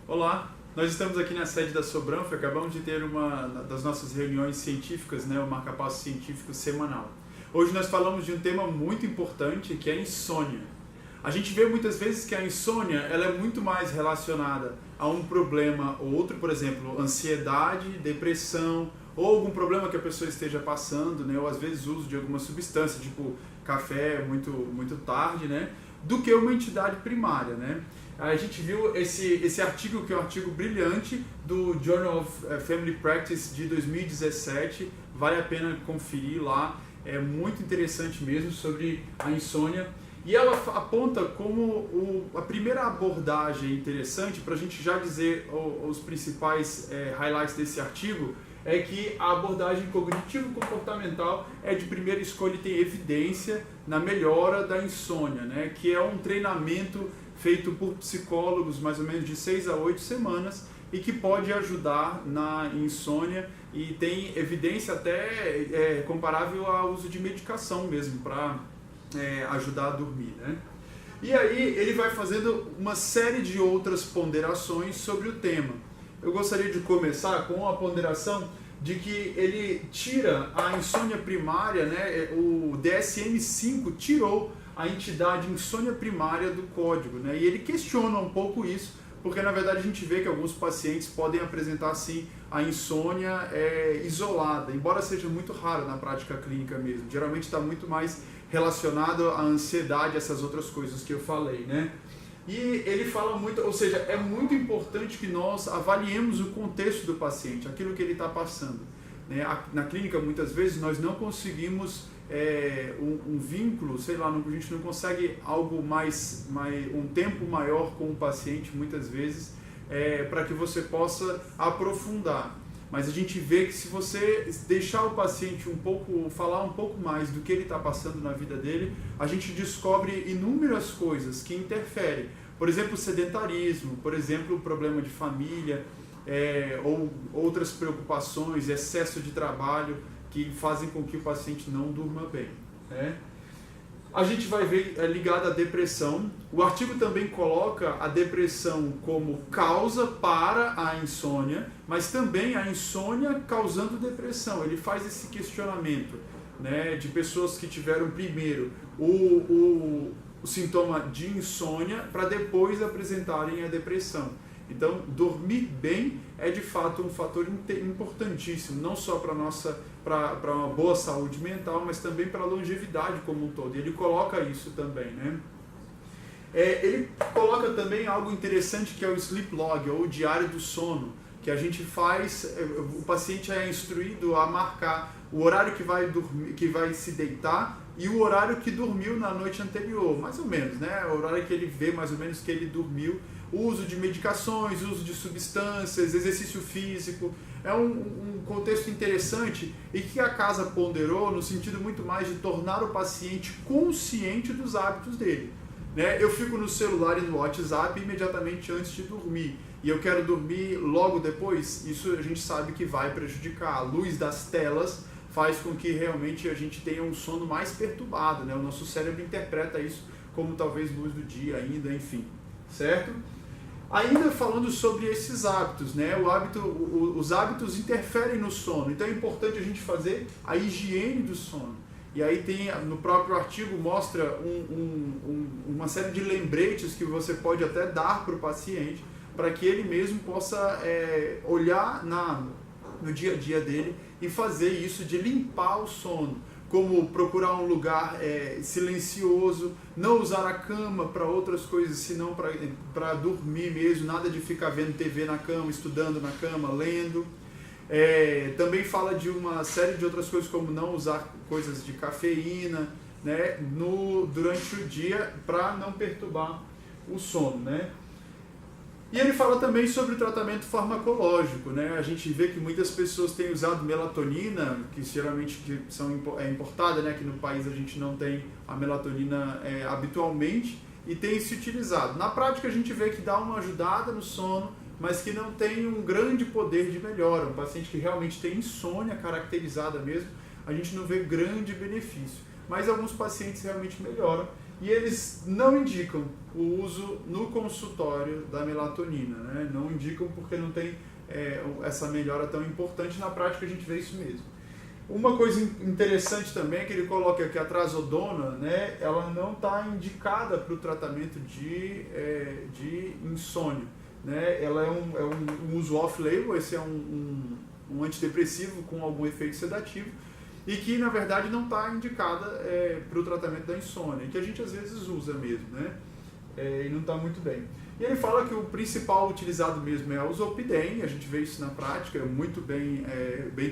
Olá, nós estamos aqui na sede da Sobranf, acabamos de ter uma das nossas reuniões científicas, o marca-passo científico semanal. Hoje nós falamos de um tema muito importante, que é a insônia. A gente vê muitas vezes que a insônia ela é muito mais relacionada a um problema ou outro, por exemplo, ansiedade, depressão, ou algum problema que a pessoa esteja passando, ou às vezes uso de alguma substância, tipo café muito tarde, do que uma entidade primária, A gente viu esse artigo, que é um artigo brilhante do Journal of Family Practice de 2017, vale a pena conferir lá, é muito interessante mesmo sobre a insônia. E ela aponta como a primeira abordagem interessante, para a gente já dizer os principais highlights desse artigo, é que a abordagem cognitivo-comportamental é de primeira escolha e tem evidência na melhora da insônia, que é um treinamento feito por psicólogos mais ou menos de 6 a 8 semanas e que pode ajudar na insônia e tem evidência até comparável ao uso de medicação mesmo para ajudar a dormir. E aí ele vai fazendo uma série de outras ponderações sobre o tema. Eu gostaria de começar com a ponderação de que ele tira a insônia primária, o DSM-5 tirou a entidade insônia primária do código, e ele questiona um pouco isso, porque na verdade a gente vê que alguns pacientes podem apresentar sim a insônia isolada, embora seja muito raro na prática clínica mesmo, geralmente está muito mais relacionado à ansiedade, essas outras coisas que eu falei, E ele fala muito, ou seja, é muito importante que nós avaliemos o contexto do paciente, aquilo que ele está passando. Na clínica, muitas vezes, nós não conseguimos um vínculo, a gente não consegue algo um tempo maior com o paciente, muitas vezes, para que você possa aprofundar. Mas a gente vê que se você deixar o paciente falar um pouco mais do que ele está passando na vida dele, a gente descobre inúmeras coisas que interferem. Por exemplo, o sedentarismo, por exemplo, o problema de família, ou outras preocupações, excesso de trabalho, que fazem com que o paciente não durma bem. A gente vai ver ligado à depressão. O artigo também coloca a depressão como causa para a insônia, mas também a insônia causando depressão. Ele faz esse questionamento, de pessoas que tiveram primeiro o sintoma de insônia para depois apresentarem a depressão. Então, dormir bem é de fato um fator importantíssimo, não só para uma boa saúde mental, mas também para a longevidade como um todo. E ele coloca isso também, Ele coloca também algo interessante que é o sleep log, ou o diário do sono, que a gente faz, o paciente é instruído a marcar o horário que vai dormir, que vai se deitar e o horário que dormiu na noite anterior, mais ou menos, o horário que ele vê mais ou menos que ele dormiu. Uso de medicações, uso de substâncias, exercício físico, é um contexto interessante e que a casa ponderou no sentido muito mais de tornar o paciente consciente dos hábitos dele. Eu fico no celular e no WhatsApp imediatamente antes de dormir e eu quero dormir logo depois, isso a gente sabe que vai prejudicar. A luz das telas faz com que realmente a gente tenha um sono mais perturbado, O nosso cérebro interpreta isso como talvez luz do dia ainda, enfim, certo? Ainda falando sobre esses hábitos, os hábitos interferem no sono, então é importante a gente fazer a higiene do sono. E aí tem, no próprio artigo, mostra uma série de lembretes que você pode até dar para o paciente, para que ele mesmo possa olhar no dia a dia dele e fazer isso de limpar o sono. Como procurar um lugar silencioso, não usar a cama para outras coisas, senão para dormir mesmo, nada de ficar vendo TV na cama, estudando na cama, lendo. Também fala de uma série de outras coisas, como não usar coisas de cafeína durante o dia para não perturbar o sono. E ele fala também sobre o tratamento farmacológico, A gente vê que muitas pessoas têm usado melatonina, que geralmente é importada, Aqui no país a gente não tem a melatonina habitualmente, e tem se utilizado. Na prática a gente vê que dá uma ajudada no sono, mas que não tem um grande poder de melhora. Um paciente que realmente tem insônia caracterizada mesmo, a gente não vê grande benefício. Mas alguns pacientes realmente melhoram. e eles não indicam o uso no consultório da melatonina, né? Não indicam porque não tem essa melhora tão importante. Na prática a gente vê isso mesmo. Uma coisa interessante também é que ele coloca que a trazodona, né, ela não está indicada para o tratamento de insônia, né? Ela é um uso off-label, esse é um antidepressivo com algum efeito sedativo e que na verdade não está indicada para o tratamento da insônia, e que a gente às vezes usa mesmo, né? E não está muito bem. E ele fala que o principal utilizado mesmo é o Zolpidem, a gente vê isso na prática, é muito bem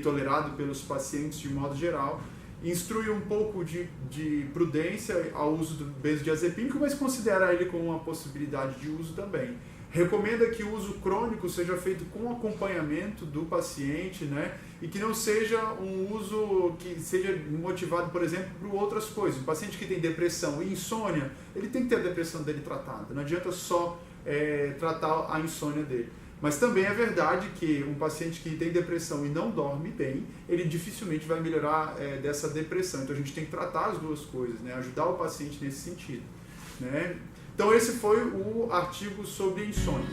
tolerado pelos pacientes de modo geral, instrui um pouco de prudência ao uso do benzodiazepínico, mas considera ele como uma possibilidade de uso também. Recomenda que o uso crônico seja feito com acompanhamento do paciente, né? E que não seja um uso que seja motivado, por exemplo, por outras coisas. O paciente que tem depressão e insônia, ele tem que ter a depressão dele tratada. Não adianta só tratar a insônia dele. Mas também é verdade que um paciente que tem depressão e não dorme bem, ele dificilmente vai melhorar dessa depressão. Então a gente tem que tratar as duas coisas, né? Ajudar o paciente nesse sentido, né? Então esse foi o artigo sobre insônia.